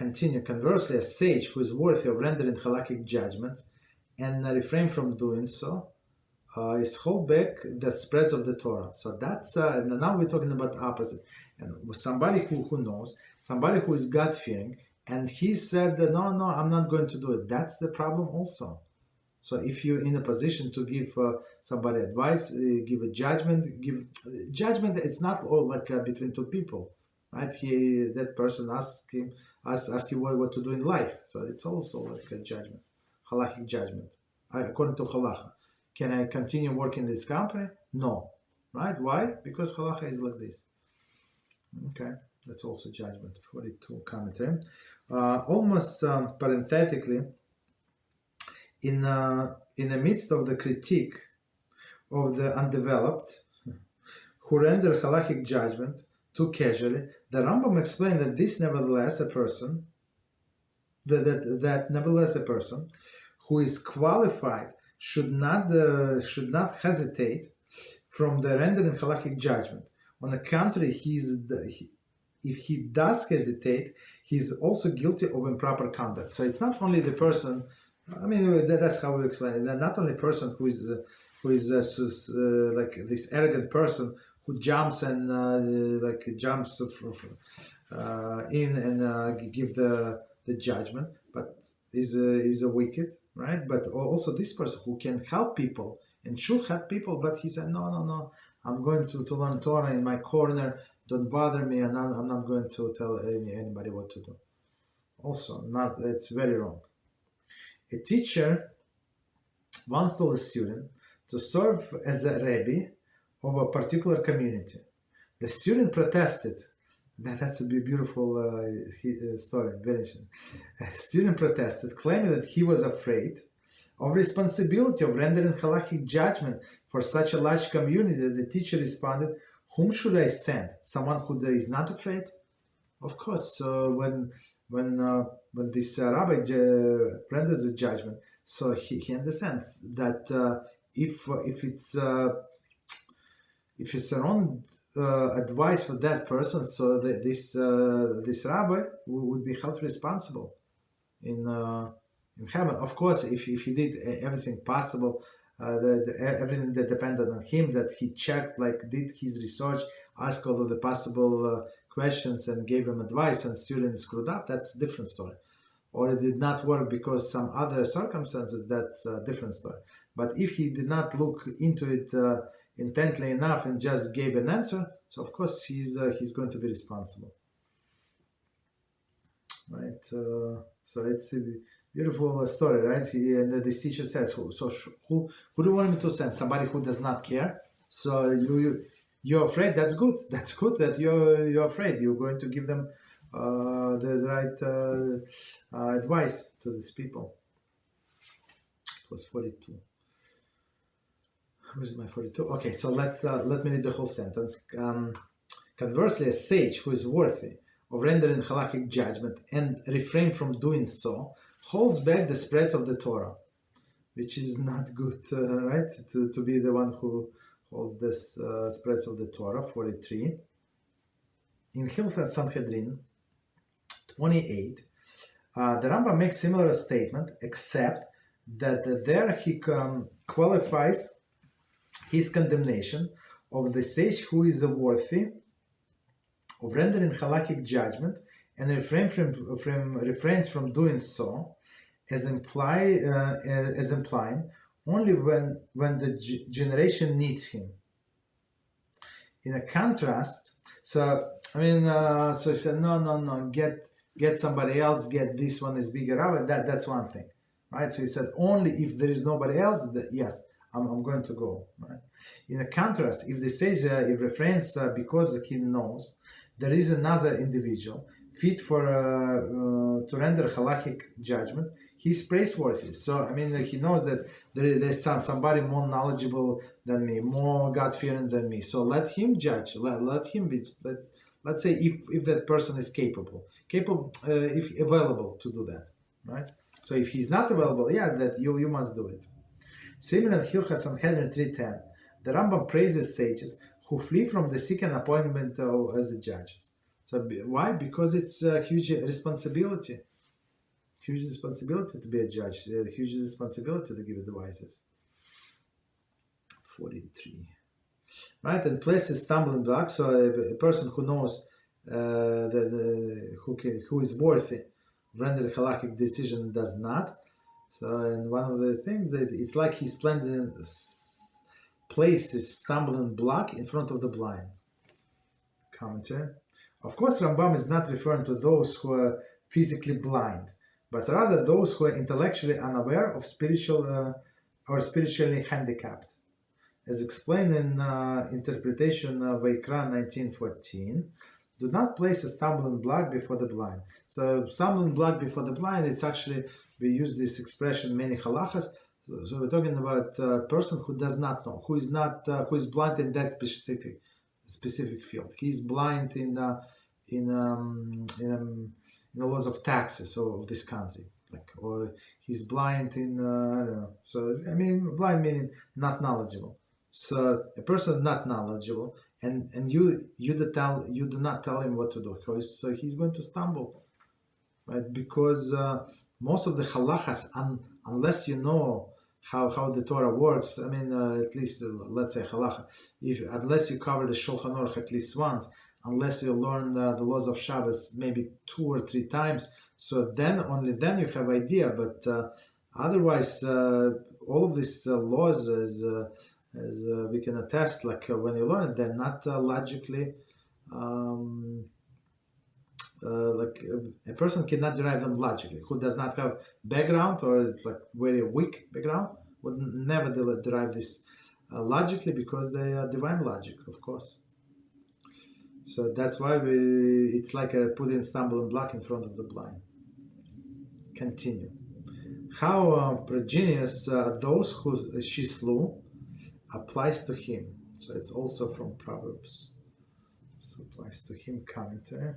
continue. Conversely, a sage who is worthy of rendering halachic judgment and refrain from doing so is hold back the spreads of the Torah. So that's now we're talking about opposite. And with somebody who knows, somebody who is God-fearing, and he said, no, I'm not going to do it. That's the problem also. So if you're in a position to give somebody advice, give a judgment, it's not all like between two people, right? That person asks you what to do in life. So it's also like a judgment, halachic judgment, according to Halachah. Can I continue working in this company? No, right? Why? Because Halachah is like this. Okay, that's also judgment. 42 commentary. Almost parenthetically, in the midst of the critique of the undeveloped who render halachic judgment too casually, the Rambam explained that this nevertheless a person who is qualified should not hesitate from the rendering halachic judgment. On the contrary, if he does hesitate, he's also guilty of improper conduct. So it's not only the person. I mean, that's how we explain it. Not only a person who is like this arrogant person who jumps and jumps in and give the judgment, but is a wicked, right? But also this person who can help people and should help people, but he said, no, I'm going to learn Torah in my corner. Don't bother me, and I'm not going to tell anybody what to do. Also, it's very wrong. A teacher once told a student to serve as a Rabbi of a particular community. The student protested. That's a beautiful story. Very interesting. A student protested, claiming that he was afraid of responsibility of rendering halachic judgment for such a large community. The teacher responded, "Whom should I send? Someone who is not afraid?" Of course. When this rabbi renders a judgment, so he understands that if it's a wrong advice for that person, so this rabbi would be held responsible in heaven. Of course, if he did everything possible, everything that depended on him, that he checked, did his research, asked all of the possible questions and gave them advice, and students screwed up, that's a different story. Or it did not work because some other circumstances, that's a different story. But if he did not look into it intently enough and just gave an answer, so of course he's going to be responsible. Right? So it's a beautiful story, right? And this teacher says, who do you want me to send? Somebody who does not care? So you're afraid? That's good. That's good that you're afraid. You're going to give them the right advice to these people. It was 42. Where's my 42? Okay, so let me read the whole sentence. Conversely, a sage who is worthy of rendering halachic judgment and refrain from doing so holds back the spreads of the Torah, which is not good, right? To be the one who holds this spreads of the Torah. 43. In Hilchot Sanhedrin 28, the Rambam makes similar statement, except that there he qualifies his condemnation of the sage who is worthy of rendering halachic judgment and refrains from doing so, as implying only when the generation needs him. In a contrast, so he said, no, get somebody else, get this one is bigger, that's one thing, right? So he said, only if there is nobody else, yes, I'm going to go, right? In a contrast, if the sage refrains because he knows there is another individual fit for to render halachic judgment, he's praiseworthy. So he knows that there's somebody more knowledgeable than me, more God-fearing than me. So let him judge. Let him be. Let's say if that person is capable, if available to do that, right? So if he's not available, that you must do it. Similar in Hilchot Sanhedrin 3:10, the Rambam praises sages who flee from the second appointment as judges. So why? Because it's a huge responsibility. Huge responsibility to be a judge. Huge responsibility to give advices. 43. Right, and places stumbling blocks. So a person who knows who is worthy of rendering a halachic decision does not. So, and one of the things that it's like he's planting places stumbling block in front of the blind. Commentary. Of course, Rambam is not referring to those who are physically blind, but rather those who are intellectually unaware of spiritual or spiritually handicapped. As explained in interpretation of Vayikra 19:14, do not place a stumbling block before the blind. So stumbling block before the blind, it's actually, we use this expression many halachas. So we're talking about a person who does not know, who is blind in that specific field. He's blind in the laws of taxes of this country, or he's blind in I don't know. So I mean, blind meaning not knowledgeable. So a person not knowledgeable, and you do not tell him what to do. So he's going to stumble, right? Because most of the halachas, unless you know how the Torah works, I mean, at least let's say halacha, unless you cover the Shulchan Aruch at least once, unless you learn the laws of Shabbos maybe 2 or 3 times, so only then you have idea. But otherwise, all of these laws, as we can attest, when you learn it, they're not logically. A person cannot derive them logically. Who does not have background or very weak background would never derive this logically, because they are divine logic, of course. So that's why it's like putting a stumbling block in front of the blind. Continue. How progenious those who she slew applies to him. So it's also from Proverbs. So applies to him, commentary.